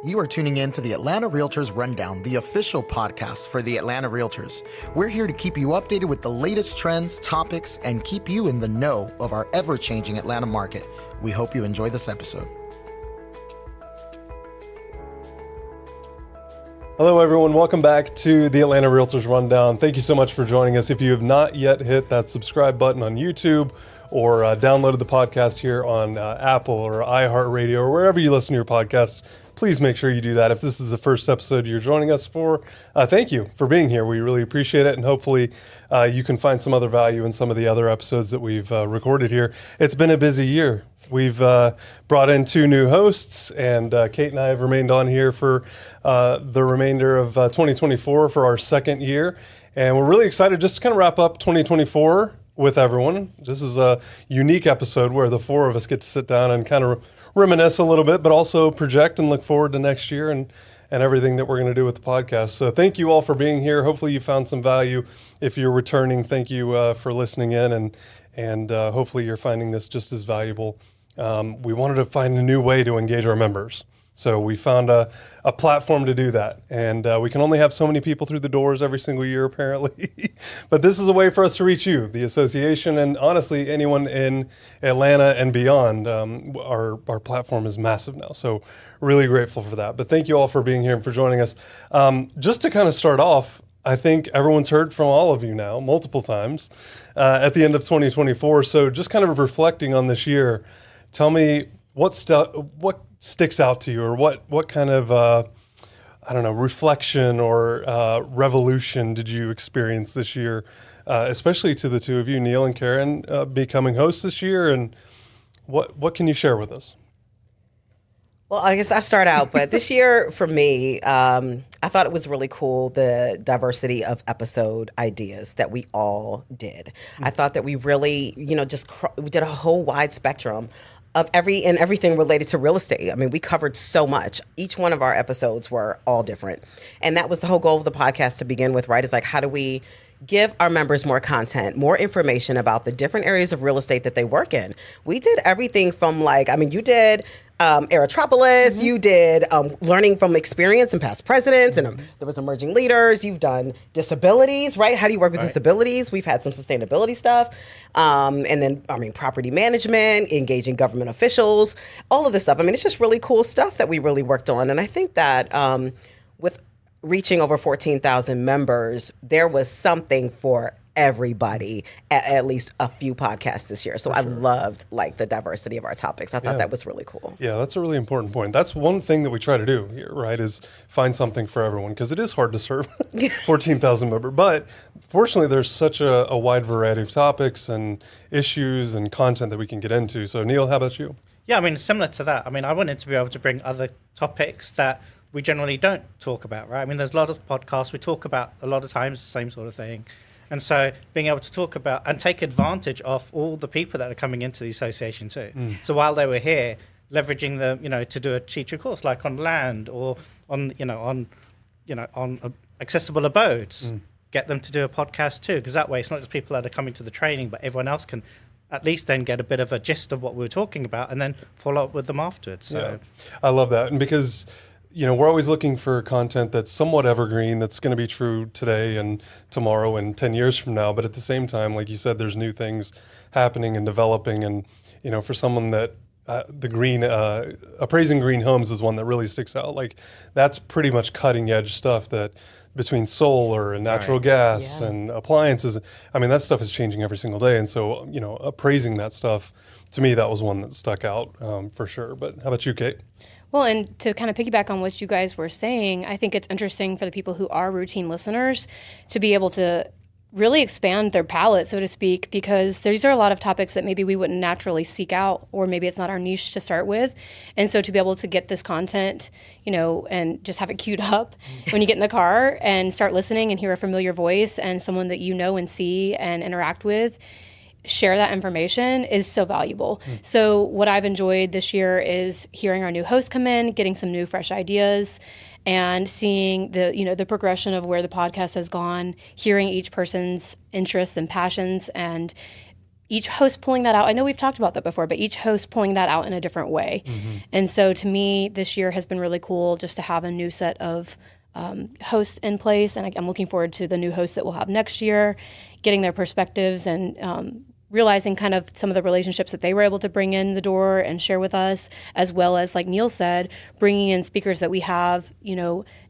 You are tuning in to the Atlanta REALTORS Rundown, the official podcast for the Atlanta REALTORS. We're here to keep you updated with the latest trends, topics, and keep you in the know of our ever-changing Atlanta market. We hope you enjoy this episode. Hello, everyone. Welcome back to the Atlanta REALTORS Rundown. Thank you so much for joining us. If you have not yet hit that subscribe button on YouTube or downloaded the podcast here on Apple or iHeartRadio or wherever you listen to your podcasts, please make sure you do that. If this is the first episode you're joining us for, thank you for being here. We really appreciate it, and hopefully you can find some other value in some of the other episodes that we've recorded here. It's been a busy year. We've brought in 2 new hosts, and Kate and I have remained on here for the remainder of 2024 for our second year. And we're really excited just to kind of wrap up 2024 with everyone. This is a unique episode where the 4 of us get to sit down and kind of reminisce a little bit, but also project and look forward to next year and everything that we're going to do with the podcast. So thank you all for being here. Hopefully you found some value. If you're returning, thank you for listening in, and hopefully you're finding this just as valuable. We wanted to find a new way to engage our members. So we found a platform to do that. And we can only have so many people through the doors every single year, apparently. But this is a way for us to reach you, the association, and honestly, anyone in Atlanta and beyond. Our platform is massive now. So really grateful for that. But thank you all for being here and for joining us. Just to kind of start off, I think everyone's heard from all of you now multiple times at the end of 2024. So just kind of reflecting on this year, tell me what sticks out to you, or what kind of reflection or revolution did you experience this year, especially to the 2 of you, Neil and Karen, becoming hosts this year, and what can you share with us? Well, I guess I'll start out, but this year for me, I thought it was really cool, the diversity of episode ideas that we all did. I thought that we really, we did a whole wide spectrum of everything related to real estate. I mean, we covered so much. Each one of our episodes were all different. And that was the whole goal of the podcast to begin with, right? Is like, how do we give our members more content, more information about the different areas of real estate that they work in? We did everything from you did Aerotropolis, you did learning from experience and past presidents, and there was emerging leaders. You've done disabilities, right? How do you work with disabilities? We've had some sustainability stuff. And then, property management, engaging government officials, all of this stuff. It's just really cool stuff that we really worked on. And I think that with reaching over 14,000 members, there was something for everybody at least a few podcasts this year. So I loved the diversity of our topics. I thought that was really cool. Yeah, that's a really important point. That's one thing that we try to do here, right, is find something for everyone, because it is hard to serve 14,000 members. But fortunately, there's such a wide variety of topics and issues and content that we can get into. So Neil, how about you? Yeah, similar to that. I wanted to be able to bring other topics that we generally don't talk about, right? There's a lot of podcasts we talk about a lot of times the same sort of thing. And so being able to talk about and take advantage of all the people that are coming into the association too. So while they were here, leveraging them, to do a teacher course like on land or on accessible abodes, get them to do a podcast too, because that way it's not just people that are coming to the training, but everyone else can at least then get a bit of a gist of what we were talking about and then follow up with them afterwards. So yeah. I love that. And because we're always looking for content that's somewhat evergreen, that's going to be true today and tomorrow and 10 years from now. But at the same time, like you said, there's new things happening and developing. And, for someone that appraising green homes is one that really sticks out. That's pretty much cutting edge stuff that between solar and natural gas and appliances. That stuff is changing every single day. And so, appraising that stuff, to me, that was one that stuck out for sure. But how about you, Kate? Well, and to kind of piggyback on what you guys were saying, I think it's interesting for the people who are routine listeners to be able to really expand their palette, so to speak, because these are a lot of topics that maybe we wouldn't naturally seek out, or maybe it's not our niche to start with. And so to be able to get this content, and just have it queued up when you get in the car and start listening and hear a familiar voice and someone that you know and see and interact with, share that information is so valuable. So what I've enjoyed this year is hearing our new hosts come in, getting some new fresh ideas, and seeing the progression of where the podcast has gone, hearing each person's interests and passions, and each host pulling that out. I know we've talked about that before, but each host pulling that out in a different way. And so to me, this year has been really cool just to have a new set of hosts in place. And I'm looking forward to the new hosts that we'll have next year, getting their perspectives and realizing kind of some of the relationships that they were able to bring in the door and share with us, as well as, like Neil said, bringing in speakers that we have,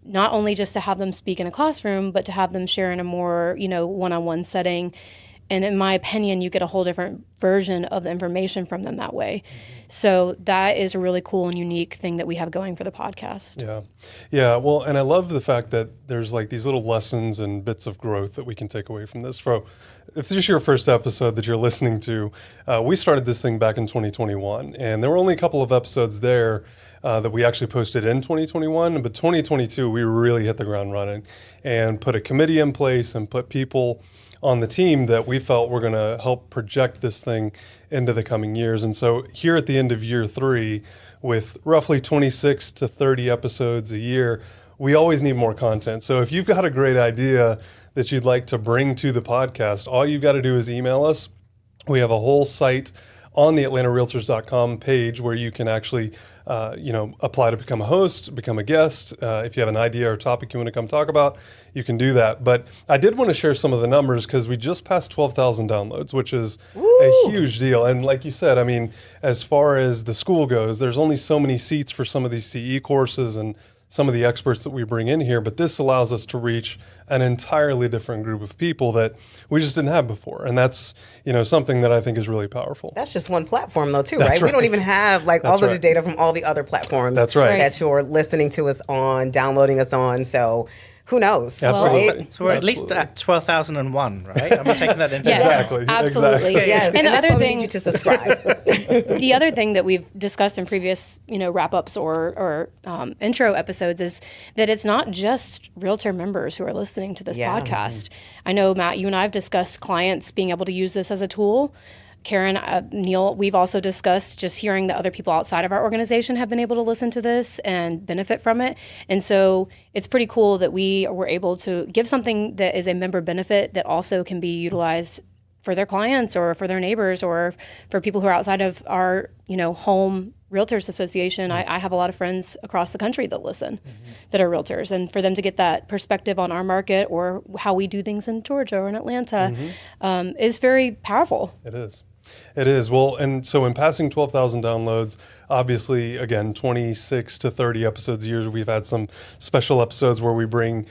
not only just to have them speak in a classroom, but to have them share in a more, one-on-one setting. And in my opinion, you get a whole different version of the information from them that way. So that is a really cool and unique thing that we have going for the podcast. Yeah. Yeah. Well, and I love the fact that there's like these little lessons and bits of growth that we can take away from this. If this is your first episode that you're listening to, we started this thing back in 2021, and there were only a couple of episodes there that we actually posted in 2021. But 2022, we really hit the ground running and put a committee in place and put people on the team that we felt were going to help project this thing into the coming years. And so here at the end of year 3, with roughly 26 to 30 episodes a year, we always need more content. So if you've got a great idea that you'd like to bring to the podcast, all you've got to do is email us. We have a whole site on the AtlantaRealtors.com page where you can actually apply to become a host, become a guest. If you have an idea or topic you want to come talk about, you can do that. But I did want to share some of the numbers because we just passed 12,000 downloads, which is a huge deal. And like you said, I mean, as far as the school goes, there's only so many seats for some of these CE courses and some of the experts that we bring in here, but this allows us to reach an entirely different group of people that we just didn't have before. And that's, something that I think is really powerful. That's just one platform though too, That's right? We don't even have all of the data from all the other platforms That's right. that you're listening to us on, downloading us on. So who knows? Absolutely. Right? So we're at least at 12,001, right? I'm taking that into Yes, Exactly. absolutely. Yes. And the that's other why we thing, need you to subscribe. the other thing that we've discussed in previous, wrap-ups or intro episodes is that it's not just realtor members who are listening to this podcast. I know, Matt, you and I have discussed clients being able to use this as a tool. Karen, Neil, we've also discussed just hearing that other people outside of our organization have been able to listen to this and benefit from it. And so it's pretty cool that we were able to give something that is a member benefit that also can be utilized for their clients or for their neighbors or for people who are outside of our, home realtors association. I have a lot of friends across the country that listen that are realtors, and for them to get that perspective on our market or how we do things in Georgia or in Atlanta is very powerful. It is. It is. Well, and so in passing 12,000 downloads, obviously, again, 26 to 30 episodes a year, we've had some special episodes where we bring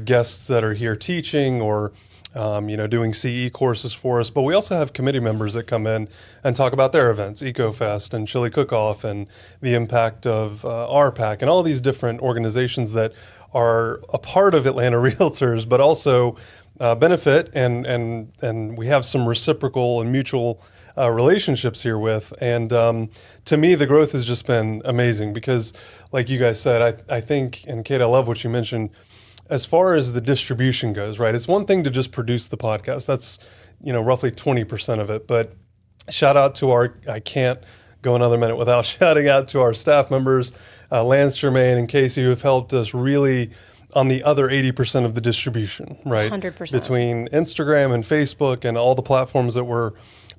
guests that are here teaching or doing CE courses for us. But we also have committee members that come in and talk about their events, EcoFest and Chili Cook-Off and the impact of RPAC and all these different organizations that are a part of Atlanta Realtors, but also benefit and we have some reciprocal and mutual relationships here with. And to me, the growth has just been amazing because, like you guys said, I think, and Kate, I love what you mentioned, as far as the distribution goes, right? It's one thing to just produce the podcast. That's, roughly 20% of it. But shout out to I can't go another minute without shouting out to our staff members, Lance, Jermaine, and Casey, who have helped us really on the other 80% of the distribution, right? 100%. Between Instagram and Facebook and all the platforms that we're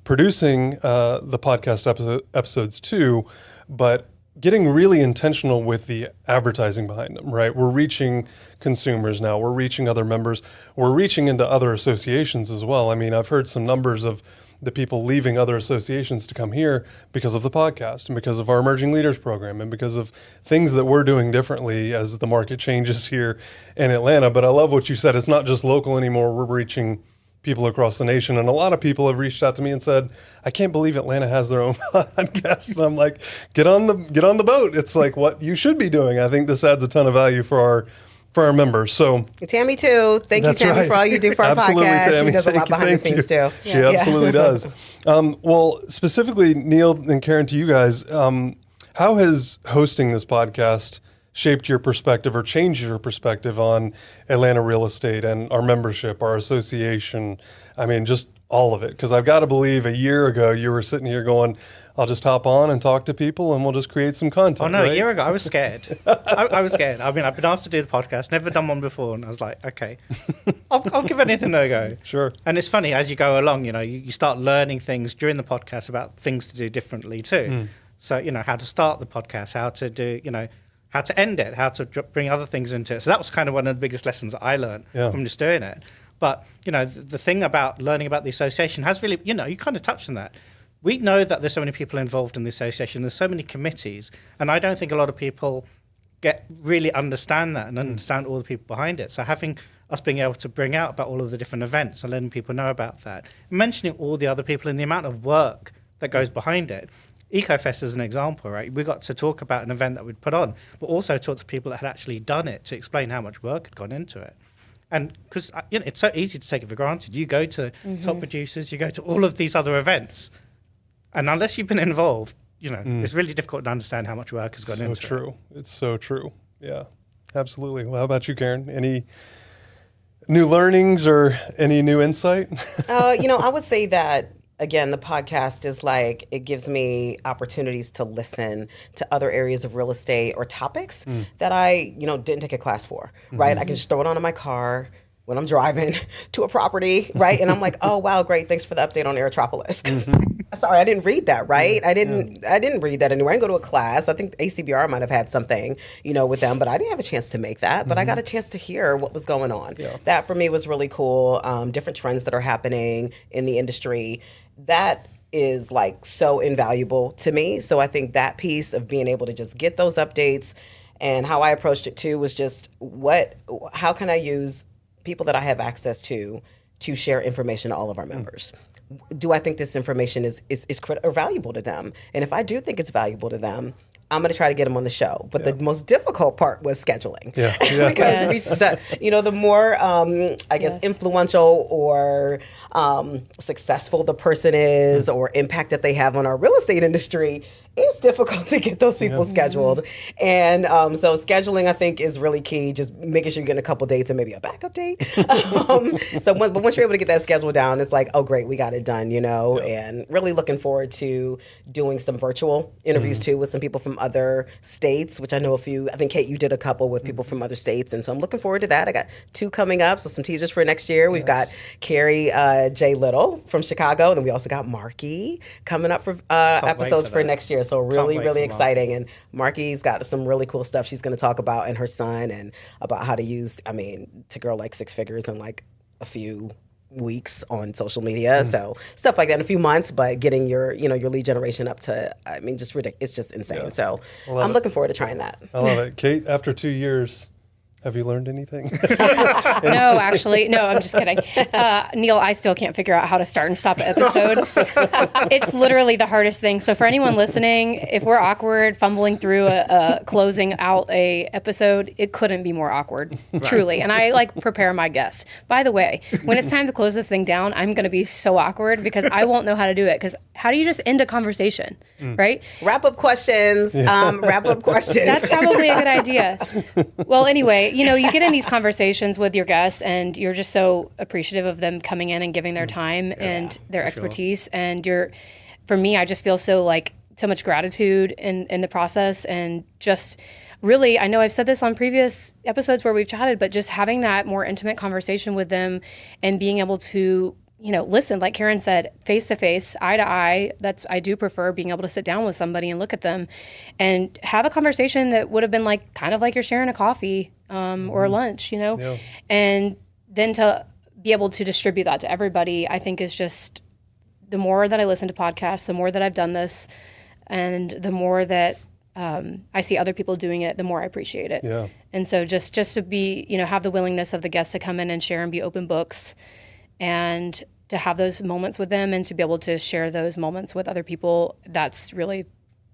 producing the podcast episodes to, but getting really intentional with the advertising behind them, right? We're reaching consumers now. We're reaching other members. We're reaching into other associations as well. I mean, I've heard some numbers of the people leaving other associations to come here because of the podcast and because of our Emerging Leaders program and because of things that we're doing differently as the market changes here in Atlanta. But I love what you said. It's not just local anymore. We're reaching people across the nation. And a lot of people have reached out to me and said, I can't believe Atlanta has their own podcast. And I'm like, get on the boat. It's like what you should be doing. I think this adds a ton of value for our members. So Tammy too. Thank you, Tammy, for all you do for our Absolutely, podcast. Tammy. She does a lot behind the scenes too. She absolutely does. Well, specifically, Neil and Karen, to you guys, how has hosting this podcast shaped your perspective or changed your perspective on Atlanta real estate and our membership, our association? I mean, just all of it? Because I've got to believe a year ago you were sitting here going, I'll just hop on and talk to people and we'll just create some content. Oh, no, right? a year ago, I was scared. I was scared. I mean, I've been asked to do the podcast, never done one before, and I was like, okay, I'll give anything a go. Sure. And it's funny, as you go along, you start learning things during the podcast about things to do differently too. So, how to start the podcast, how to do, how to end it, how to bring other things into it. So that was kind of one of the biggest lessons that I learned from just doing it. But, the thing about learning about the association has really, you kind of touched on that. We know that there's so many people involved in the association. There's so many committees. And I don't think a lot of people really understand that and understand all the people behind it. So having us being able to bring out about all of the different events and letting people know about that, mentioning all the other people and the amount of work that goes behind it. EcoFest is an example, right? We got to talk about an event that we'd put on, but also talk to people that had actually done it to explain how much work had gone into it. And because it's so easy to take it for granted. You go to top producers, you go to all of these other events, and unless you've been involved, it's really difficult to understand how much work has gone into it. So true. It's so true. Yeah, absolutely. Well, how about you, Karen? Any new learnings or any new insight? I would say that, again, the podcast is like, it gives me opportunities to listen to other areas of real estate or topics that I, didn't take a class for, right? I can just throw it on in my car when I'm driving to a property, right? And I'm like, oh, wow, great. Thanks for the update on Aerotropolis. Sorry, I didn't read that, right? I didn't read that anywhere. I didn't go to a class. I think ACBR might have had something, with them, but I didn't have a chance to make that. But I got a chance to hear what was going on. Yeah. That for me was really cool. Different trends that are happening in the industry. That is like so invaluable to me. So I think that piece of being able to just get those updates, and how I approached it too was just how can I use people that I have access to share information to all of our members? Do I think this information is critical or valuable to them? And if I do think it's valuable to them, I'm going to try to get them on the show. But the most difficult part was scheduling. Yeah. Because the more, influential or successful the person is, or impact that they have on our real estate industry, it's difficult to get those people scheduled. And so scheduling, I think, is really key. Just making sure you're getting a couple dates and maybe a backup date. But once you're able to get that schedule down, it's like, oh, great, we got it done, and really looking forward to doing some virtual interviews too with some people from other states, which I know a few. I think, Kate, you did a couple with people from other states. And so I'm looking forward to that. I got 2 coming up, so some teasers for next year. We've got Carrie J. Little from Chicago, and then we also got Marky coming up for episodes for next year. So really exciting. And Marky's got some really cool stuff she's going to talk about, and her son, and about how to use, to grow like 6 figures in like a few weeks on social media. So stuff like that in a few months, but getting your lead generation up to, just ridiculous. It's just insane. Yeah. So I'm looking forward to trying that. I love it. Kate, after 2 years, have you learned anything? No, actually. No, I'm just kidding. Neil, I still can't figure out how to start and stop an episode. It's literally the hardest thing. So for anyone listening, if we're awkward, fumbling through closing out a episode, it couldn't be more awkward, truly. And I prepare my guests. By the way, when it's time to close this thing down, I'm going to be so awkward because I won't know how to do it. Because how do you just end a conversation, right? Wrap up questions. That's probably a good idea. Well, anyway, you get in these conversations with your guests and you're just so appreciative of them coming in and giving their time and their expertise. Sure. And for me, I just feel so much gratitude in the process, and just really, I know I've said this on previous episodes where we've chatted, but just having that more intimate conversation with them and being able to listen, like Karen said, face to face, eye to eye. I do prefer being able to sit down with somebody and look at them and have a conversation that would have been kind of like you're sharing a coffee or a lunch, and then to be able to distribute that to everybody, I think is just, the more that I listen to podcasts, the more that I've done this, and the more that I see other people doing it, the more I appreciate it. Yeah. And so just to be, have the willingness of the guests to come in and share and be open books, and to have those moments with them and to be able to share those moments with other people, that's really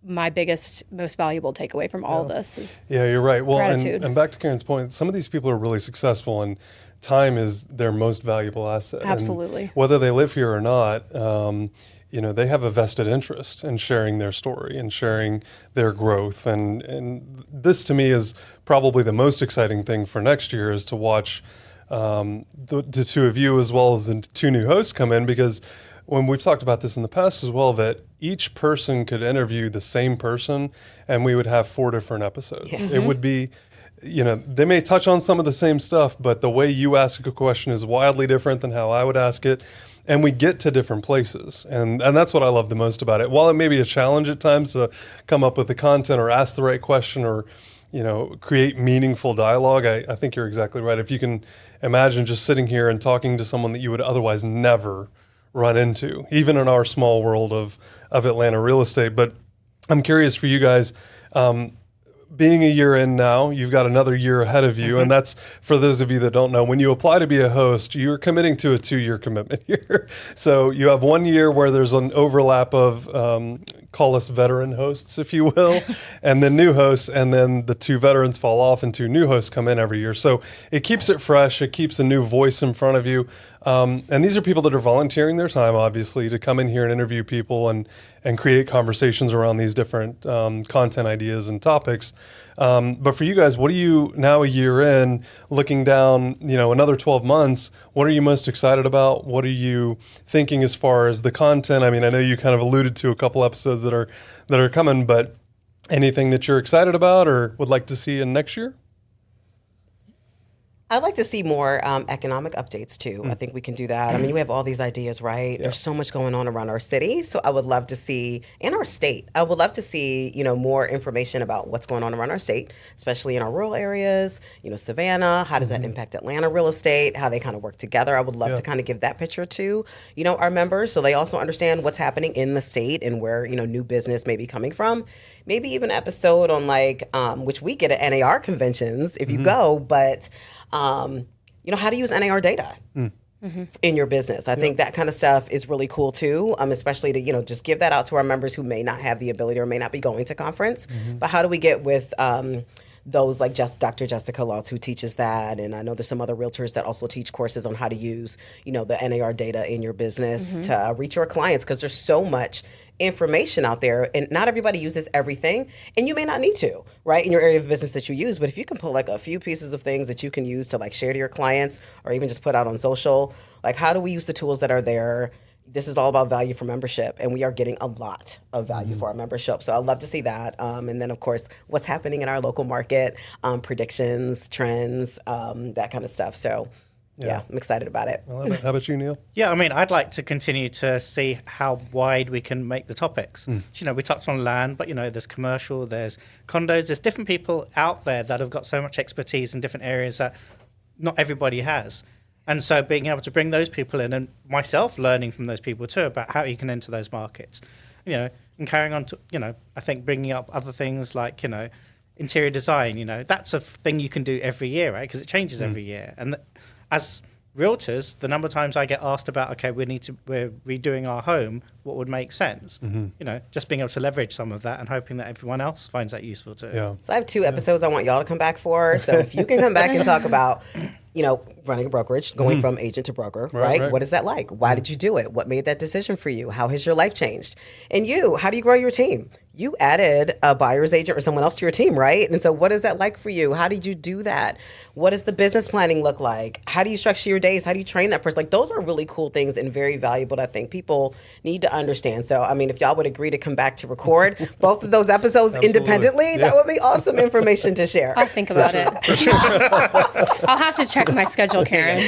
my biggest, most valuable takeaway from all of this is you're right. Well, gratitude. And back to Karen's point, some of these people are really successful, and time is their most valuable asset. Absolutely. And whether they live here or not, they have a vested interest in sharing their story and sharing their growth. And this to me is probably the most exciting thing for next year, is to watch the two of you as well as the two new hosts come in, because when we've talked about this in the past as well, that each person could interview the same person and we would have 4 different episodes. Yeah. It would be, they may touch on some of the same stuff, but the way you ask a question is wildly different than how I would ask it. And we get to different places. And that's what I love the most about it. While it may be a challenge at times to come up with the content or ask the right question or, create meaningful dialogue, I think you're exactly right. If you can imagine just sitting here and talking to someone that you would otherwise never run into, even in our small world of Atlanta real estate. But I'm curious for you guys, being a year in now, you've got another year ahead of you. And that's, for those of you that don't know, when you apply to be a host, you're committing to a 2-year commitment here. So you have 1 year where there's an overlap of, call us veteran hosts, if you will, and then new hosts, and then the 2 veterans fall off and 2 new hosts come in every year. So it keeps it fresh. It keeps a new voice in front of you. And these are people that are volunteering their time, obviously, to come in here and interview people and create conversations around these different content ideas and topics. But for you guys, what are you now a year in, looking down, another 12 months, what are you most excited about? What are you thinking as far as the content? I mean, I know you kind of alluded to a couple episodes that are coming, but anything that you're excited about or would like to see in next year? I'd like to see more economic updates too. I think we can do that. I mean, we have all these ideas, right? Yeah. There's so much going on around our city. So I would love to see, in our state, I would love to see, more information about what's going on around our state, especially in our rural areas, Savannah, how does that impact Atlanta real estate, how they kind of work together. I would love to kind of give that picture to, our members, so they also understand what's happening in the state and where, new business may be coming from. Maybe even an episode on which we get at NAR conventions if you go, but how to use NAR data in your business. I think that kind of stuff is really cool too, especially to, just give that out to our members who may not have the ability or may not be going to conference. But how do we get with those like Dr. Jessica Lutz, who teaches that, and I know there's some other realtors that also teach courses on how to use, the NAR data in your business to reach your clients, because there's so much information out there and not everybody uses everything, and you may not need to, right, in your area of business that you use. But if you can pull like a few pieces of things that you can use to like share to your clients or even just put out on social, like how do we use the tools that are there? This is all about value for membership, and we are getting a lot of value for our membership. So I'd love to see that. And then, of course, what's happening in our local market, predictions, trends, that kind of stuff. So, yeah, I'm excited about it. I love it. How about you, Neil? Yeah, I mean, I'd like to continue to see how wide we can make the topics. We touched on land, but, there's commercial, there's condos, there's different people out there that have got so much expertise in different areas that not everybody has. And so being able to bring those people in, and myself learning from those people too about how you can enter those markets, and carrying on to, I think bringing up other things like, interior design, that's a thing you can do every year, right? Because it changes every year. And as realtors, the number of times I get asked about, okay, we're redoing our home, what would make sense? Just being able to leverage some of that and hoping that everyone else finds that useful too. Yeah. So I have 2 episodes I want y'all to come back for. So if you can come back and talk about, running a brokerage, going from agent to broker, right? What is that like? Why did you do it? What made that decision for you? How has your life changed? And how do you grow your team? You added a buyer's agent or someone else to your team, right? And so what is that like for you? How did you do that? What does the business planning look like? How do you structure your days? How do you train that person? Like, those are really cool things and very valuable that I think people need to understand. So, I mean, if y'all would agree to come back to record both of those episodes independently, that would be awesome information to share. I'll think about it. I'll have to check my schedule, Karen.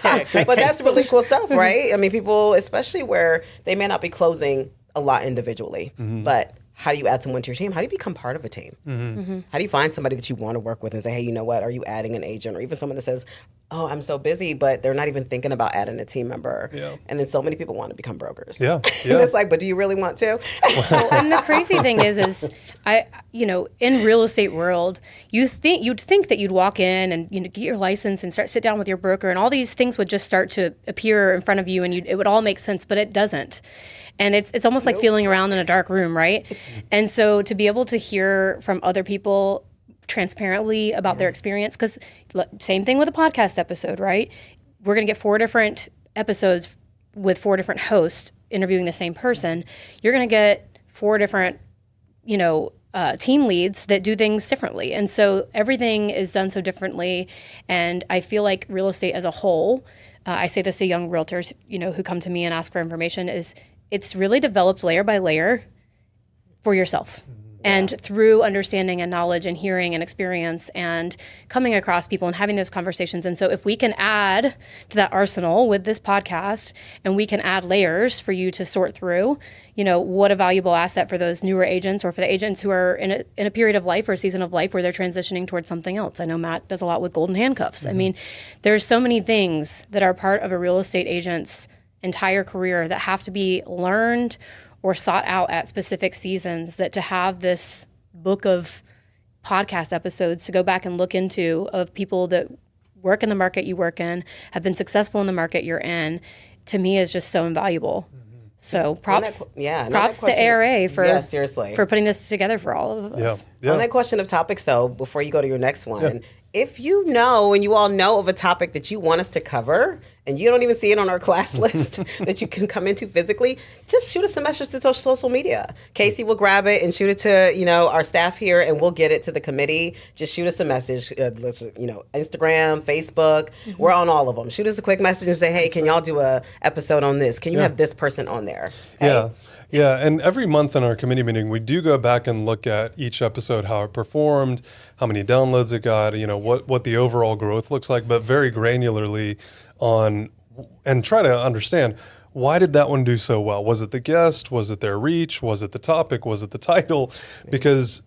But that's really cool stuff, right? I mean, people, especially where they may not be closing a lot individually, but how do you add someone to your team? How do you become part of a team? How do you find somebody that you want to work with and say, hey, you know what? Are you adding an agent? Or even someone that says, oh, I'm so busy, but they're not even thinking about adding a team member. Yeah. And then so many people want to become brokers. Yeah. And it's like, but do you really want to? Well, and the crazy thing is in real estate world, you'd think that you'd walk in and get your license and sit down with your broker, and all these things would just start to appear in front of you, and it would all make sense, but it doesn't. And it's almost like feeling around in a dark room, right? And so to be able to hear from other people transparently about their experience, because same thing with a podcast episode, right? We're going to get 4 different episodes with 4 different hosts interviewing the same person. You're going to get 4 different, team leads that do things differently. And so everything is done so differently. And I feel like real estate as a whole, I say this to young realtors, who come to me and ask for information, is it's really developed layer by layer for yourself. And through understanding and knowledge and hearing and experience and coming across people and having those conversations. And so if we can add to that arsenal with this podcast and we can add layers for you to sort through, what a valuable asset for those newer agents or for the agents who are in a period of life or a season of life where they're transitioning towards something else. I know Matt does a lot with golden handcuffs. I mean, there's so many things that are part of a real estate agent's entire career that have to be learned or sought out at specific seasons, that to have this book of podcast episodes to go back and look into of people that work in the market you work in, have been successful in the market you're in, to me is just so invaluable. So props to ARA for putting this together for all of us. On that question of topics, though, before you go to your next one, if you know and you all know of a topic that you want us to cover and you don't even see it on our class list that you can come into physically, just shoot us a message to social media. Casey will grab it and shoot it to our staff here, and we'll get it to the committee. Just shoot us a message. Instagram, Facebook, we're on all of them. Shoot us a quick message and say, hey, can y'all do a episode on this? Can you have this person on there? Hey? Yeah, and every month in our committee meeting, we do go back and look at each episode, how it performed, how many downloads it got, what the overall growth looks like, but very granularly and try to understand, why did that one do so well? Was it the guest? Was it their reach? Was it the topic? Was it the title? Because,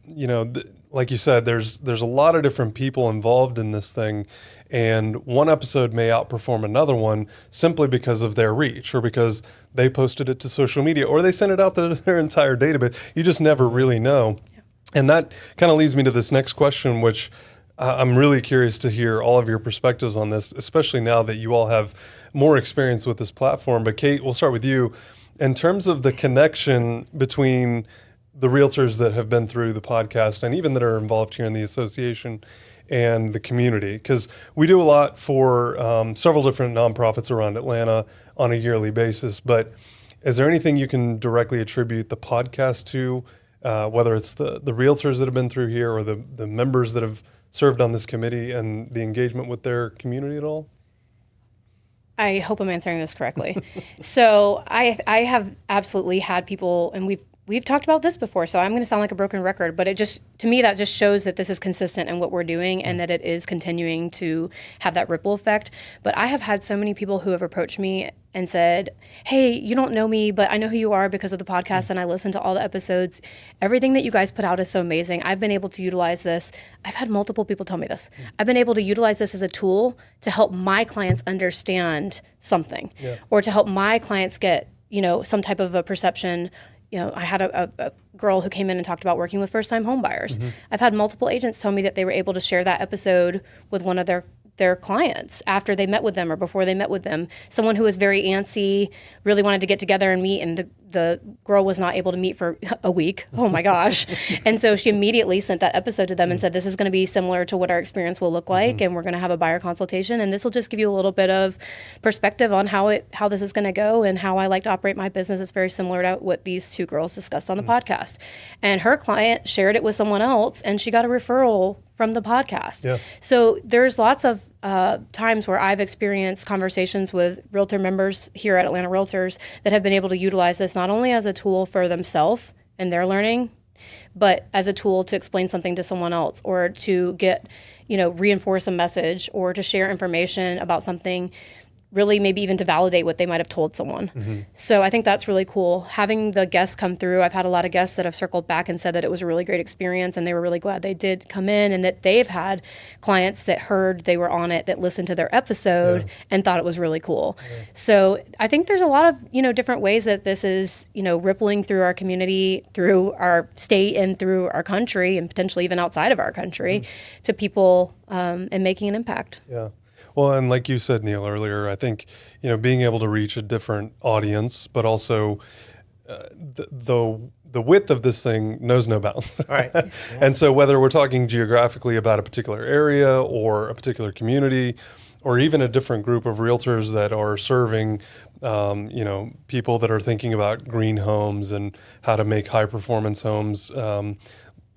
like you said, there's a lot of different people involved in this thing, and one episode may outperform another one simply because of their reach or because they posted it to social media or they sent it out to their entire database. You just never really know. Yeah. And that kind of leads me to this next question, which I'm really curious to hear all of your perspectives on this, especially now that you all have more experience with this platform. But Kate, we'll start with you. In terms of the connection between the realtors that have been through the podcast and even that are involved here in the association and the community, because we do a lot for several different nonprofits around Atlanta on a yearly basis. But is there anything you can directly attribute the podcast to, whether it's the realtors that have been through here or the members that have served on this committee and the engagement with their community at all? I hope I'm answering this correctly. So I have absolutely had people, and we've talked about this before, so I'm going to sound like a broken record, but to me, that just shows that this is consistent in what we're doing and that it is continuing to have that ripple effect. But I have had so many people who have approached me and said, hey, you don't know me, but I know who you are because of the podcast and I listen to all the episodes. Everything that you guys put out is so amazing. I've been able to utilize this. I've had multiple people tell me this. I've been able to utilize this as a tool to help my clients understand something or to help my clients get, some type of a perception. I had a girl who came in and talked about working with first-time home buyers. I've had multiple agents tell me that they were able to share that episode with one of their clients after they met with them or before they met with them. Someone who was very antsy, really wanted to get together and meet, and the girl was not able to meet for a week. Oh my gosh. And so she immediately sent that episode to them and said, this is going to be similar to what our experience will look like, and we're going to have a buyer consultation, and this will just give you a little bit of perspective on how this is going to go and how I like to operate my business. It's very similar to what these two girls discussed on the podcast. And her client shared it with someone else, and she got a referral from the podcast. Yeah. So there's lots of times where I've experienced conversations with realtor members here at Atlanta Realtors that have been able to utilize this not only as a tool for themselves and their learning, but as a tool to explain something to someone else or to get, reinforce a message or to share information about something, really maybe even to validate what they might have told someone. So I think that's really cool. Having the guests come through, I've had a lot of guests that have circled back and said that it was a really great experience and they were really glad they did come in, and that they've had clients that heard they were on it, that listened to their episode and thought it was really cool. So I think there's a lot of, different ways that this is, rippling through our community, through our state and through our country and potentially even outside of our country to people and making an impact. Yeah. Well, and like you said, Neil, earlier, I think, being able to reach a different audience, but also the width of this thing knows no bounds. Right. And so whether we're talking geographically about a particular area or a particular community, or even a different group of realtors that are serving, people that are thinking about green homes and how to make high performance homes,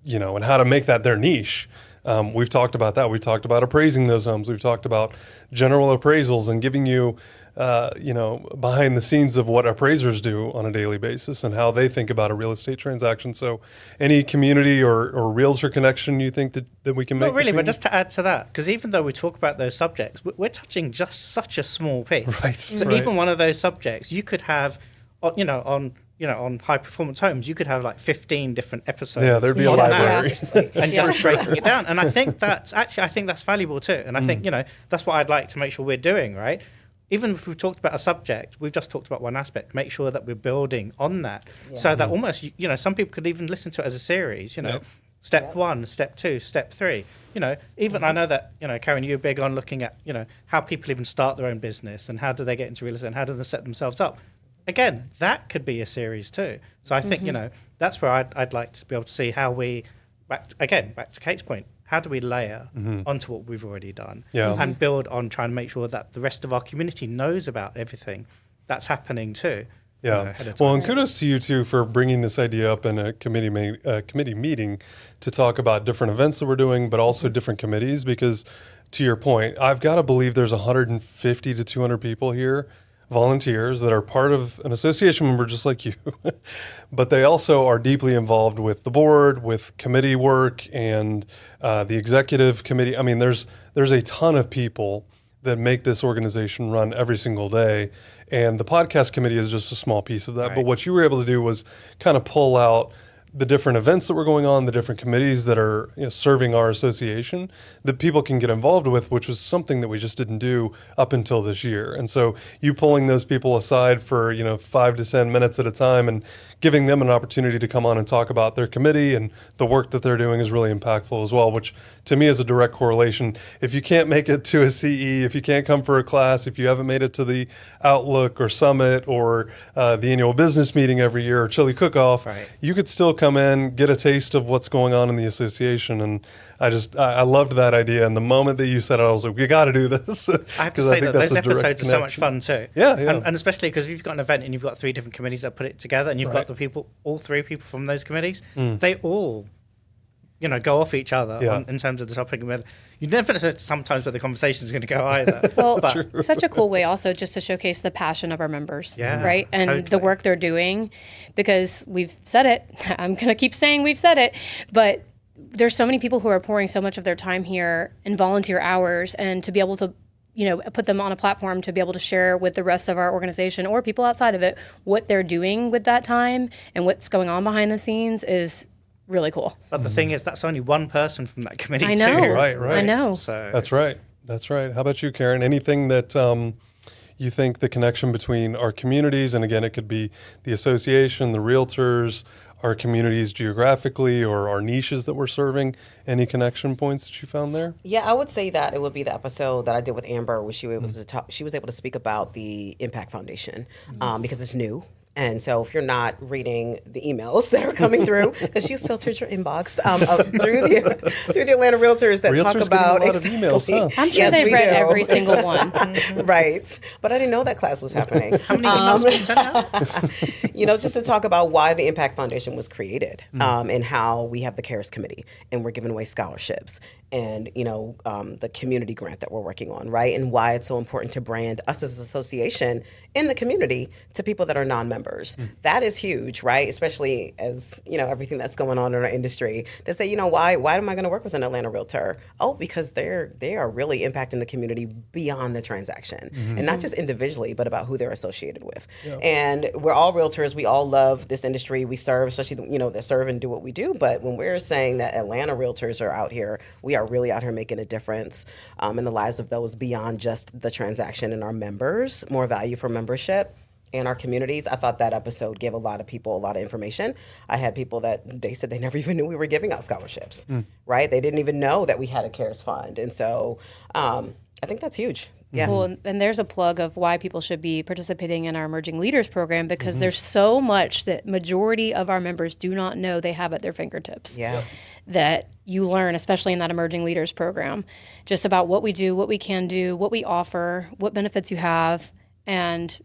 and how to make that their niche. We've talked about that. We've talked about appraising those homes. We've talked about general appraisals and giving you, behind the scenes of what appraisers do on a daily basis and how they think about a real estate transaction. So any community or realtor connection you think that we can make? Not really, between? but just to add to that, because even though we talk about those subjects, we're touching just such a small piece. Right. So Right. even one of those subjects, you could have, on high performance homes, you could have like 15 different episodes. Yeah, there'd be a on library. that, and just breaking it down. And I think that's valuable too. And I think, that's what I'd like to make sure we're doing, right? Even if we've talked about a subject, we've just talked about one aspect, make sure that we're building on that. So that almost, some people could even listen to it as a series, step 1, step 2, step 3. Even I know that, Karen, you're big on looking at, how people even start their own business and how do they get into real estate and how do they set themselves up. Again, that could be a series too. So I think, that's where I'd like to be able to see how we, back to Kate's point, how do we layer onto what we've already done and build on trying to make sure that the rest of our community knows about everything that's happening too. Yeah. Well, and kudos to you too for bringing this idea up in a committee meeting to talk about different events that we're doing, but also different committees. Because to your point, I've got to believe there's 150 to 200 people here, volunteers that are part of an association member just like you, but they also are deeply involved with the board, with committee work, and the executive committee. I mean, there's a ton of people that make this organization run every single day. And the podcast committee is just a small piece of that. Right. But what you were able to do was kind of pull out the different events that were going on, the different committees that are serving our association that people can get involved with, which was something that we just didn't do up until this year. And so you pulling those people aside for 5 to 10 minutes at a time and giving them an opportunity to come on and talk about their committee and the work that they're doing is really impactful as well, which to me is a direct correlation. If you can't make it to a CE, if you can't come for a class, if you haven't made it to the Outlook or Summit or the annual business meeting every year or Chili Cook-Off, right, you could still come in, get a taste of what's going on in the association. And I loved that idea. And the moment that you said it, I was like, we got to do this. I have to say that those episodes are so much fun too. Yeah. And especially because you've got an event and you've got 3 different committees that put it together and you've got the people, all 3 people from those committees, they all, go off each other in terms of the topic. You never know sometimes where the conversation is going to go either. Well, such a cool way also just to showcase the passion of our members, right? And the work they're doing, because we've said it, I'm going to keep saying we've said it, but there's so many people who are pouring so much of their time here in volunteer hours, and to be able to put them on a platform to be able to share with the rest of our organization or people outside of it what they're doing with that time and what's going on behind the scenes is really cool. But the thing is, that's only one person from that committee I know. too. Right. I know. So That's right. How about you, Karen? Anything that you think the connection between our communities, and again, it could be the association, the realtors, our communities geographically, or our niches that we're serving, any connection points that you found there? Yeah, I would say that it would be the episode that I did with Amber, where she was able to speak about the Impact Foundation because it's new. And so if you're not reading the emails that are coming through, because you filtered your inbox through the Atlanta Realtors that talk about a lot of emails, huh? I'm sure they've read every single one. Right. But I didn't know that class was happening. how many emails can you send out? Just to talk about why the Impact Foundation was created and how we have the CARES Committee and we're giving away scholarships and, the community grant that we're working on, right? And why it's so important to brand us as an association in the community to people that are non-members. That is huge, right? Especially as, everything that's going on in our industry, to say, why am I going to work with an Atlanta Realtor? Oh, because they are really impacting the community beyond the transaction. And not just individually, but about who they're associated with. Yeah. And we're all realtors. We all love this industry. We serve, especially, that serve and do what we do. But when we're saying that Atlanta Realtors are out here, we are really out here making a difference in the lives of those beyond just the transaction and our members, more value for membership and our communities. I thought that episode gave a lot of people a lot of information. I had people that they said they never even knew we were giving out scholarships, right? They didn't even know that we had a CARES fund. And so I think that's huge. Yeah. Well, and there's a plug of why people should be participating in our Emerging Leaders program, because there's so much that majority of our members do not know they have at their fingertips. Yeah. That you learn, especially in that Emerging Leaders program, just about what we do, what we can do, what we offer, what benefits you have, and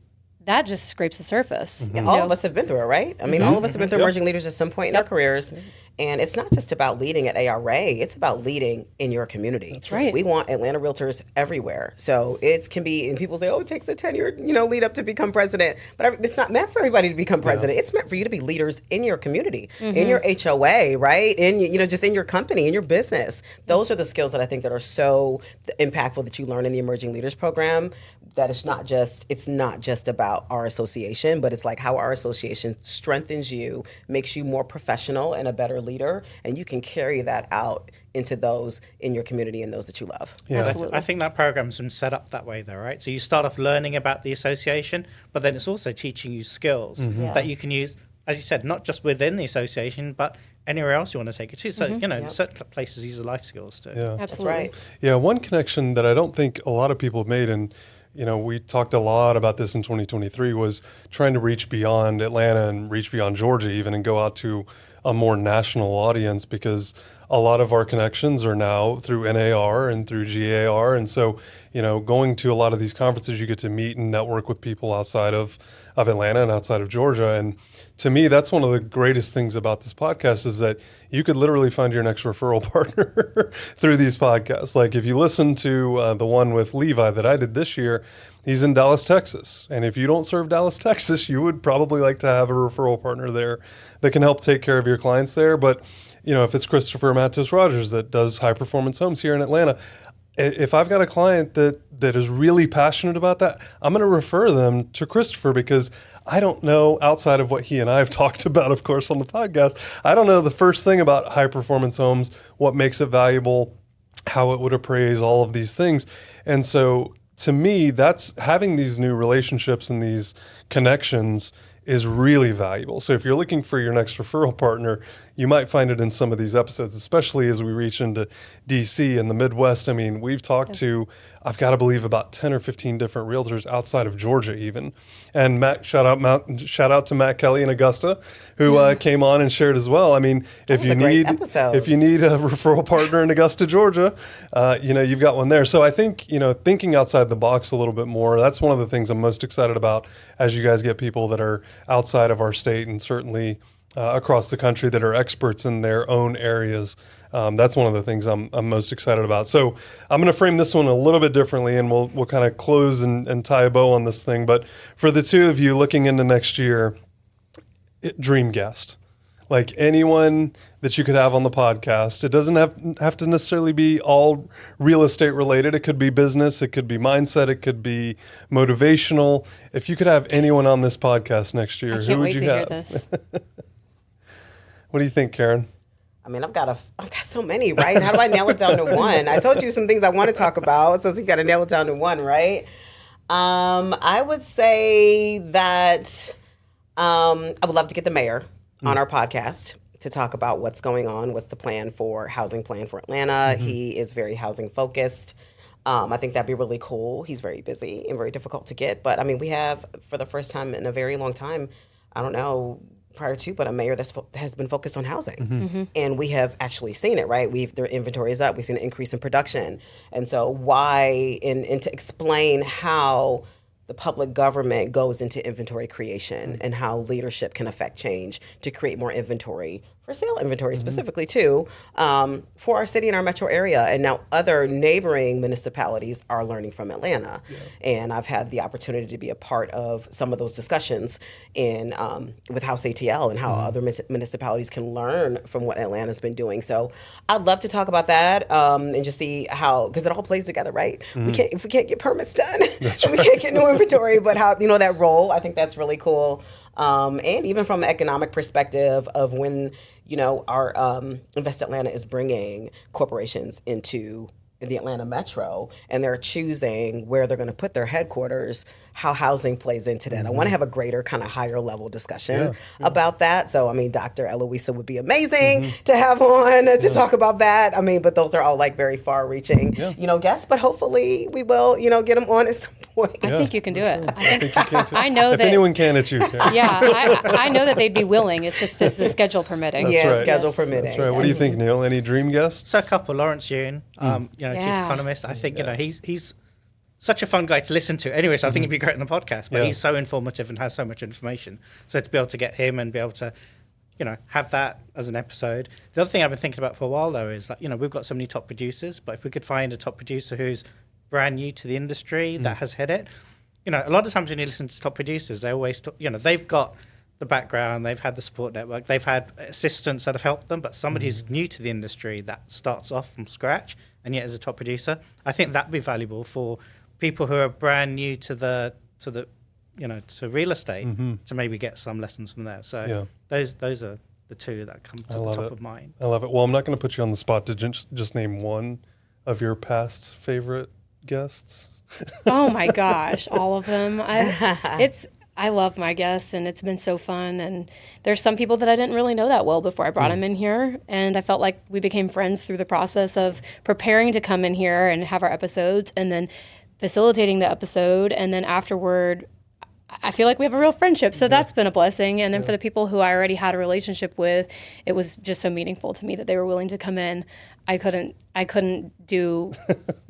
that just scrapes the surface. Yeah, all of us have been through it, right? I mean, all of us have been through Emerging Leaders at some point in our careers. And it's not just about leading at ARA, it's about leading in your community. That's right. We want Atlanta realtors everywhere. So it can be, and people say, oh, it takes a 10-year, lead up to become president. But it's not meant for everybody to become president. It's meant for you to be leaders in your community, in your HOA, right? Just in your company, in your business. Those are the skills that I think that are so impactful that you learn in the Emerging Leaders Program. That it's not just about our association, but it's like how our association strengthens you, makes you more professional and a better leader, and you can carry that out into those in your community and those that you love. Yeah. Absolutely. I think that program's been set up that way, though, right? So you start off learning about the association, but then it's also teaching you skills that you can use, as you said, not just within the association, but anywhere else you want to take it to. So, in certain places, these are life skills too. Yeah. Absolutely. That's right. Yeah, one connection that I don't think a lot of people have made, and we talked a lot about this in 2023, was trying to reach beyond Atlanta and reach beyond Georgia even, and go out to a more national audience, because a lot of our connections are now through NAR and through GAR. And so, going to a lot of these conferences, you get to meet and network with people outside of Atlanta and outside of Georgia. And to me, that's one of the greatest things about this podcast, is that you could literally find your next referral partner through these podcasts. Like if you listen to the one with Levi that I did this year, he's in Dallas, Texas. And if you don't serve Dallas, Texas, you would probably like to have a referral partner there that can help take care of your clients there. But if it's Christopher Matos Rogers that does high performance homes here in Atlanta, if I've got a client that is really passionate about that, I'm going to refer them to Christopher, because I don't know, outside of what he and I have talked about, of course, on the podcast, I don't know the first thing about high performance homes, what makes it valuable, how it would appraise, all of these things. And so to me, that's having these new relationships and these connections is really valuable. So if you're looking for your next referral partner, you might find it in some of these episodes, especially as we reach into DC and the Midwest. I mean, we've talked to, I've got to believe, about 10 or 15 different realtors outside of Georgia even. And shout out to Matt Kelly in Augusta, who came on and shared as well. I mean, if you need a referral partner in Augusta, Georgia, you've got one there. So I think, thinking outside the box a little bit more, that's one of the things I'm most excited about as you guys get people that are outside of our state and certainly across the country that are experts in their own areas. That's one of the things I'm most excited about. So I'm going to frame this one a little bit differently, and we'll kind of close and tie a bow on this thing. But for the two of you looking into next year, dream guest, like anyone that you could have on the podcast. It doesn't have to necessarily be all real estate related. It could be business. It could be mindset. It could be motivational. If you could have anyone on this podcast next year, who would you have? I can't wait to hear this. What do you think, Karen? I mean, I've got so many, right? How do I nail it down to one? I told you some things I want to talk about, so you got to nail it down to one, right? I would say that I would love to get the mayor on our podcast to talk about what's going on, what's the housing plan for Atlanta. He is very housing focused. I think that'd be really cool. He's very busy and very difficult to get. But I mean, we have, for the first time in a very long time, I don't know, prior to, but a mayor that has been focused on housing. And we have actually seen it, right? Their inventory is up. We've seen an increase in production. And so why, and to explain how the public government goes into inventory creation and how leadership can affect change to create more inventory, for sale inventory specifically too, for our city and our metro area. And now other neighboring municipalities are learning from Atlanta. And I've had the opportunity to be a part of some of those discussions with House ATL and how other municipalities can learn from what Atlanta's been doing. So I'd love to talk about that and just see how, because it all plays together, right? If we can't get permits done, we can't get new inventory, but how, that role, I think that's really cool. And even from an economic perspective of when, our Invest Atlanta is bringing corporations into the Atlanta metro, and they're choosing where they're going to put their headquarters, how housing plays into that. I want to have a greater kind of higher level discussion about that. So, I mean, Dr. Eloisa would be amazing to have on to talk about that. I mean, but those are all like very far reaching, guests, but hopefully we will, get them on at some point. I think you can do it. I think you can too. I know if that anyone can, it's you, Karen. Yeah, I know that they'd be willing. It's just the schedule permitting. That's right. Schedule permitting. That's right. What do you think, Neil? Any dream guests? So a couple, Lawrence Yun, chief economist. I think he's such a fun guy to listen to. Anyway, so I think he'd be great on the podcast. But he's so informative and has so much information. So to be able to get him and be able to, have that as an episode. The other thing I've been thinking about for a while, though, is like, we've got so many top producers, but if we could find a top producer who's brand new to the industry that has hit it, a lot of times when you listen to top producers, they always, they've got the background, they've had the support network, they've had assistants that have helped them, but somebody who's new to the industry that starts off from scratch and yet is a top producer, I think that'd be valuable for people who are brand new to to real estate to maybe get some lessons from there. So those are the two that come to the top of mind. I love it. Well, I'm not going to put you on the spot to just name one of your past favorite guests. Oh my gosh, all of them. I love my guests, and it's been so fun. And there's some people that I didn't really know that well before I brought them in here, and I felt like we became friends through the process of preparing to come in here and have our episodes, and then facilitating the episode, and then afterward, I feel like we have a real friendship. So that's been a blessing. And then for the people who I already had a relationship with, it was just so meaningful to me that they were willing to come in. I couldn't do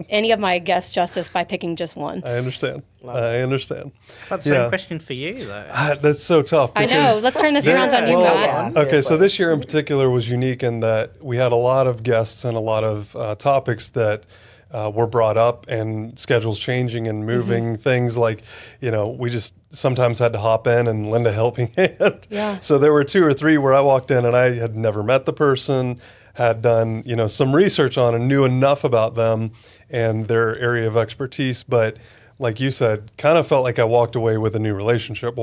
any of my guests justice by picking just one. I understand. That's the same question for you, though. That's so tough. I know. Let's turn this around on you, Matt. Okay, so this year in particular was unique in that we had a lot of guests and a lot of topics that were brought up, and schedules changing and moving, things like, we just sometimes had to hop in and lend a helping hand. Yeah. So there were 2 or 3 where I walked in and I had never met the person, had done, some research on and knew enough about them and their area of expertise, but like you said, kind of felt like I walked away with a new relationship,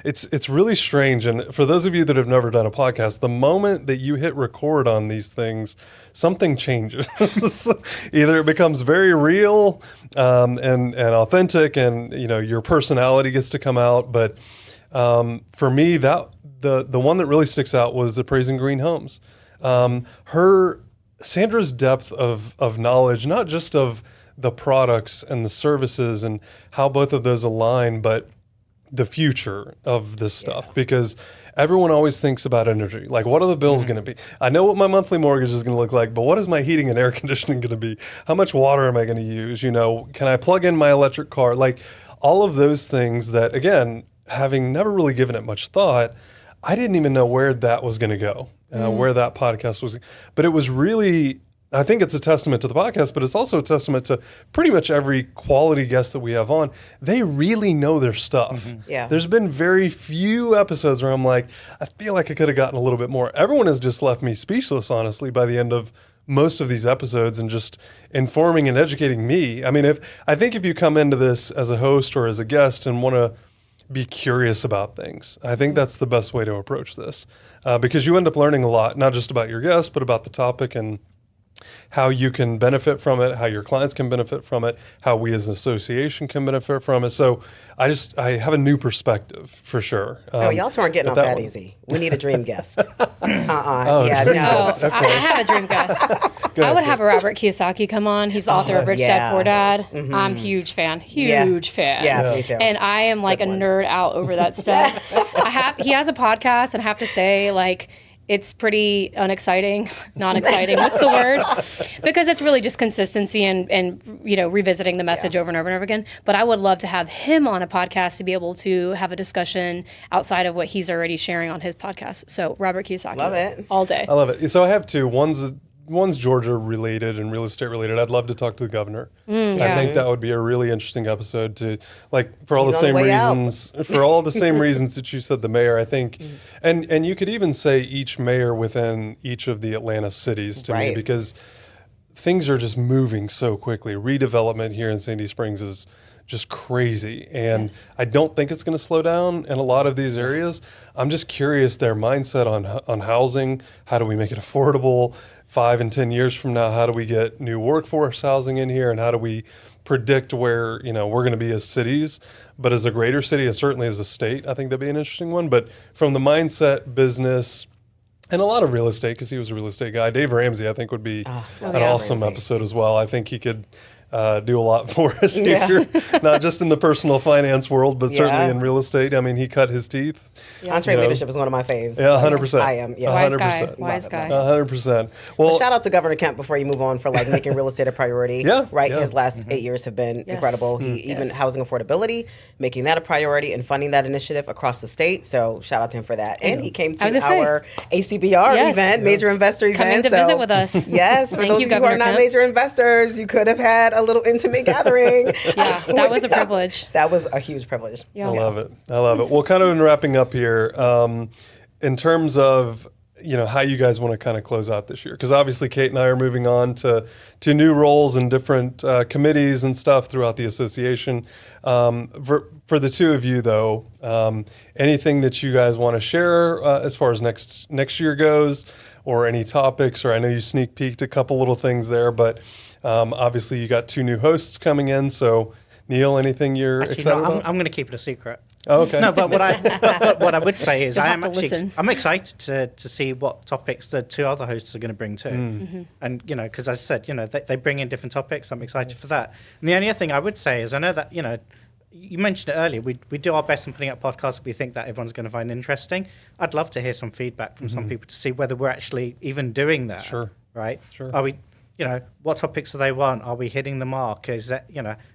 It's really strange. And for those of you that have never done a podcast, the moment that you hit record on these things, something changes. Either it becomes very real and authentic, and your personality gets to come out. But for me, that the one that really sticks out was Appraising Green Homes. Sandra's depth of knowledge, not just of the products and the services and how both of those align, but the future of this stuff, because everyone always thinks about energy. Like, what are the bills going to be? I know what my monthly mortgage is going to look like, but what is my heating and air conditioning going to be? How much water am I going to use? Can I plug in my electric car? Like, all of those things that, again, having never really given it much thought, I didn't even know where that was going to go, where that podcast was. But it was really, I think it's a testament to the podcast, but it's also a testament to pretty much every quality guest that we have on. They really know their stuff. Yeah. There's been very few episodes where I'm like, I feel like I could have gotten a little bit more. Everyone has just left me speechless, honestly, by the end of most of these episodes, and just informing and educating me. I mean, I think if you come into this as a host or as a guest and want to be curious about things, I think that's the best way to approach this, because you end up learning a lot, not just about your guest, but about the topic and how you can benefit from it, how your clients can benefit from it, how we as an association can benefit from it. So I have a new perspective for sure. Y'all two aren't getting off that easy. We need a dream guest. Yeah, dream no. guest. Okay. I have a dream guest. I would have a Robert Kiyosaki come on. He's the author of Rich Dad Poor Dad. I'm a huge fan. Huge fan. Yeah, me too. And I am like a nerd out over that stuff. He has a podcast, and I have to say, like, it's pretty unexciting, non-exciting. What's the word? Because it's really just consistency and revisiting the message over and over and over again. But I would love to have him on a podcast to be able to have a discussion outside of what he's already sharing on his podcast. So Robert Kiyosaki. Love it. All day. I love it. So I have 2. One's Georgia related and real estate related. I'd love to talk to the governor. I think that would be a really interesting episode to, like, for all the same reasons, that you said, the mayor, I think. And you could even say each mayor within each of the Atlanta cities to me, because things are just moving so quickly. Redevelopment here in Sandy Springs is just crazy. And I don't think it's going to slow down in a lot of these areas. I'm just curious their mindset on housing. How do we make it affordable? 5 and 10 years from now, how do we get new workforce housing in here, and how do we predict where we're going to be as cities, but as a greater city, and certainly as a state? I think that'd be an interesting one. But from the mindset, business, and a lot of real estate, because he was a real estate guy, Dave Ramsey, I think would be an awesome episode as well. I think he could do a lot for us here, not just in the personal finance world, but certainly in real estate. I mean, he cut his teeth. Entree leadership is one of my faves. Yeah, 100%. I am. Yeah. Wise guy. 100%. Wise guy. 100%. Well, Shout out to Governor Kemp before you move on for like making real estate a priority. Right. His last 8 years have been incredible. He even housing affordability, making that a priority and funding that initiative across the state. So shout out to him for that. And he came to our ACBR event, major investor event. Coming to visit with us. Yes. For those of you who are not major investors, you could have had a little intimate gathering. Yeah, that was a privilege. That was a huge privilege. I love it. I love it. Well, kind of in wrapping up here, in terms of how you guys want to kind of close out this year, because obviously Kate and I are moving on to new roles and different committees and stuff throughout the association. For the two of you, though, anything that you guys want to share as far as next year goes, or any topics, or I know you sneak peeked a couple little things there, but obviously you got 2 new hosts coming in. So Neil, anything you're excited about? I'm going to keep it a secret. Oh, okay. No, but what I would say is You'll have to listen. I'm excited to see what topics the 2 other hosts are going to bring too. And because as I said, they bring in different topics. I'm excited for that. And the only other thing I would say is I know that you mentioned it earlier. We do our best in putting out podcasts that we think that everyone's going to find interesting. I'd love to hear some feedback from some people to see whether we're actually even doing that. Sure. Right. Sure. Are we? What topics do they want? Are we hitting the mark? Is that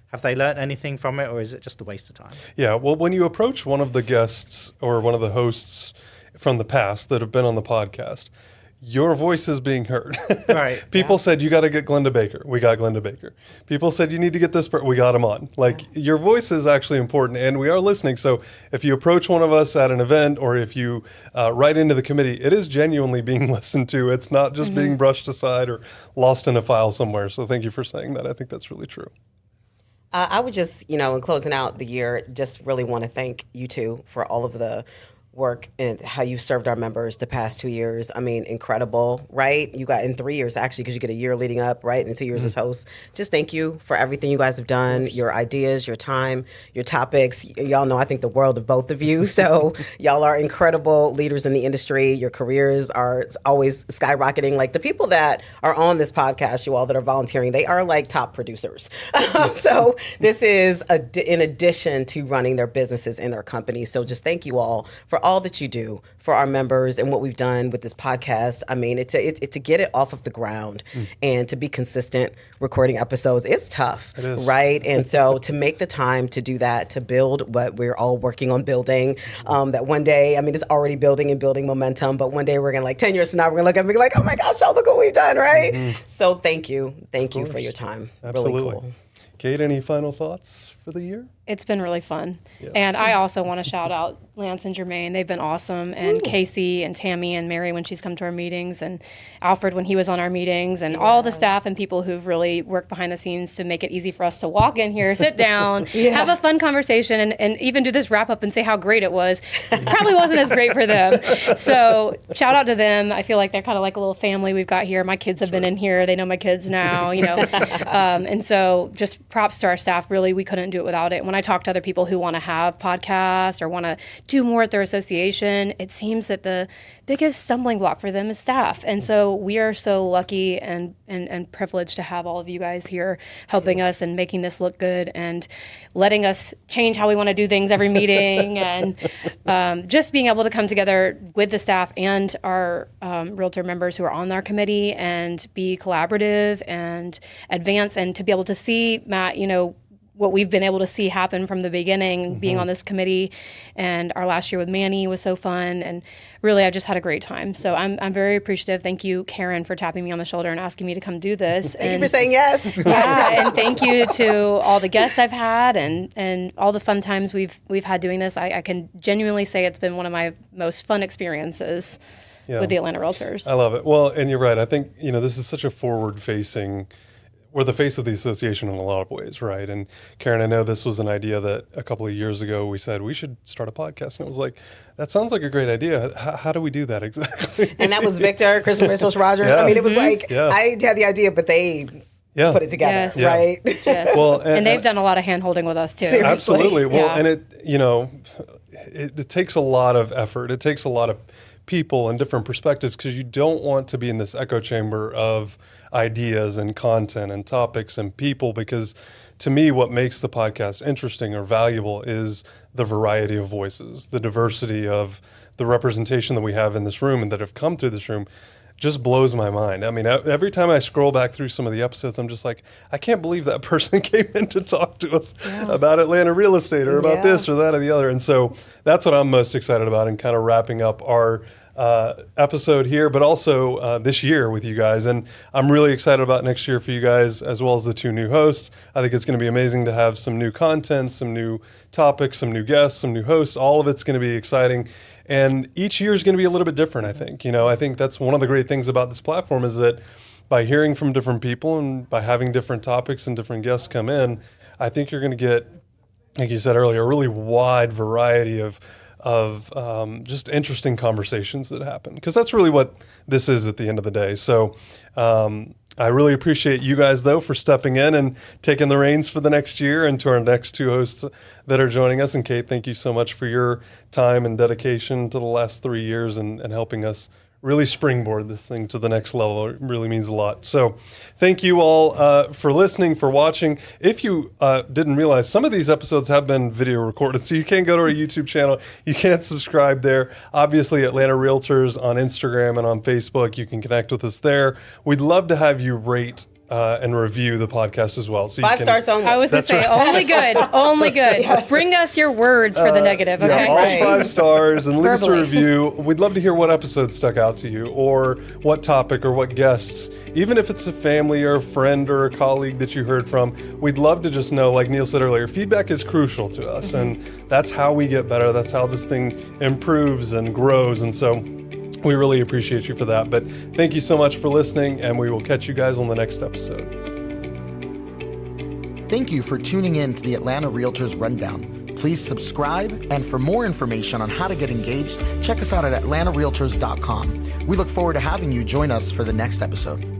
have they learned anything from it, or is it just a waste of time? Yeah, well, when you approach one of the guests or one of the hosts from the past that have been on the podcast, your voice is being heard. Right. People said, you got to get Glenda Baker. We got Glenda Baker. People said, you need to get this person. We got him on. Your voice is actually important, and we are listening. So if you approach one of us at an event, or if you write into the committee, it is genuinely being listened to. It's not just being brushed aside or lost in a file somewhere. So thank you for saying that. I think that's really true. I would just, in closing out the year, just really want to thank you two for all of the work and how you served our members the past 2 years. I mean, incredible, right? You got in 3 years, actually, because you get a year leading up, right? And 2 years as host. Just thank you for everything you guys have done, your ideas, your time, your topics. Y'all know I think the world of both of you. So y'all are incredible leaders in the industry. Your careers are always skyrocketing. Like the people that are on this podcast, you all that are volunteering, they are like top producers. So this is in addition to running their businesses and their companies. So just thank you all for all that you do for our members and what we've done with this podcast. I mean, it's to get it off of the ground and to be consistent recording episodes. It's tough, right? And so to make the time to do that, to build what we're all working on building, that one day, I mean, it's already building and building momentum, but one day we're going to 10 years from now, we're going to look at it and be like, oh my gosh, y'all look what we've done, right? So thank you. Thank you for your time. Absolutely. Really cool. Kate, any final thoughts for the year? It's been really fun. Yes. And I also want to shout out Lance and Jermaine. They've been awesome. And Casey and Tammy and Mary when she's come to our meetings, and Alfred when he was on our meetings, and all the staff and people who've really worked behind the scenes to make it easy for us to walk in here, sit down, have a fun conversation, and even do this wrap up and say how great it was. Probably wasn't as great for them. So shout out to them. I feel like they're kind of like a little family we've got here. My kids have been in here. They know my kids now, and so just props to our staff. Really, we couldn't do it without it. When I talk to other people who want to have podcasts or want to do more at their association, it seems that the biggest stumbling block for them is staff. And so we are so lucky and privileged to have all of you guys here helping us and making this look good and letting us change how we want to do things every meeting and just being able to come together with the staff and our realtor members who are on our committee and be collaborative and advance, and to be able to see, Matt, what we've been able to see happen from the beginning, being on this committee, and our last year with Manny was so fun, and really I just had a great time. So I'm very appreciative. Thank you, Karen, for tapping me on the shoulder and asking me to come do this. Thank you for saying yes. Yeah, and thank you to all the guests I've had and all the fun times we've had doing this. I can genuinely say it's been one of my most fun experiences with the Atlanta Realtors. I love it. Well, and you're right. I think, this is such a forward-facing, we're the face of the association in a lot of ways, right? And Karen, I know this was an idea that a couple of years ago we said we should start a podcast, and it was like, that sounds like a great idea. How do we do that exactly? And that was Victor, Chris Rogers. Yeah. I mean, it was like, I had the idea, but they put it together, right? Yes. Well, and they've done a lot of hand-holding with us too. Seriously. Absolutely. Well, and it takes a lot of effort. It takes a lot of people and different perspectives, because you don't want to be in this echo chamber of ideas and content and topics and people, because to me, what makes the podcast interesting or valuable is the variety of voices, the diversity of the representation that we have in this room and that have come through this room. Just blows my mind. I mean, every time I scroll back through some of the episodes, I'm just like, I can't believe that person came in to talk to us about Atlanta real estate or about this or that or the other. And so that's what I'm most excited about, and kind of wrapping up our episode here, but also this year with you guys. And I'm really excited about next year for you guys, as well as the 2 new hosts. I think it's going to be amazing to have some new content, some new topics, some new guests, some new hosts. All of it's going to be exciting. And each year is going to be a little bit different, I think. I think that's one of the great things about this platform, is that by hearing from different people and by having different topics and different guests come in, I think you're going to get, like you said earlier, a really wide variety of just interesting conversations that happen, because that's really what this is at the end of the day. So I really appreciate you guys, though, for stepping in and taking the reins for the next year, and to our next 2 hosts that are joining us. And Kate, thank you so much for your time and dedication to the last 3 years and helping us really springboard this thing to the next level. It really means a lot. So thank you all for listening, for watching. If you didn't realize, some of these episodes have been video recorded, so you can go to our YouTube channel. You can subscribe there. Obviously, Atlanta Realtors on Instagram and on Facebook. You can connect with us there. We'd love to have you rate and review the podcast as well. So 5 stars only. I was going to say, only good, only good. Yes. Bring us your words for the negative, okay? Yeah, all 5 stars, and leave us a Verbally. review. We'd love to hear what episode stuck out to you, or what topic, or what guests. Even if it's a family or a friend or a colleague that you heard from, we'd love to just know, like Neil said earlier, feedback is crucial to us, and that's how we get better. That's how this thing improves and grows, and so we really appreciate you for that. But thank you so much for listening, and we will catch you guys on the next episode. Thank you for tuning in to the Atlanta Realtors Rundown. Please subscribe, and for more information on how to get engaged, check us out at atlantarealtors.com. We look forward to having you join us for the next episode.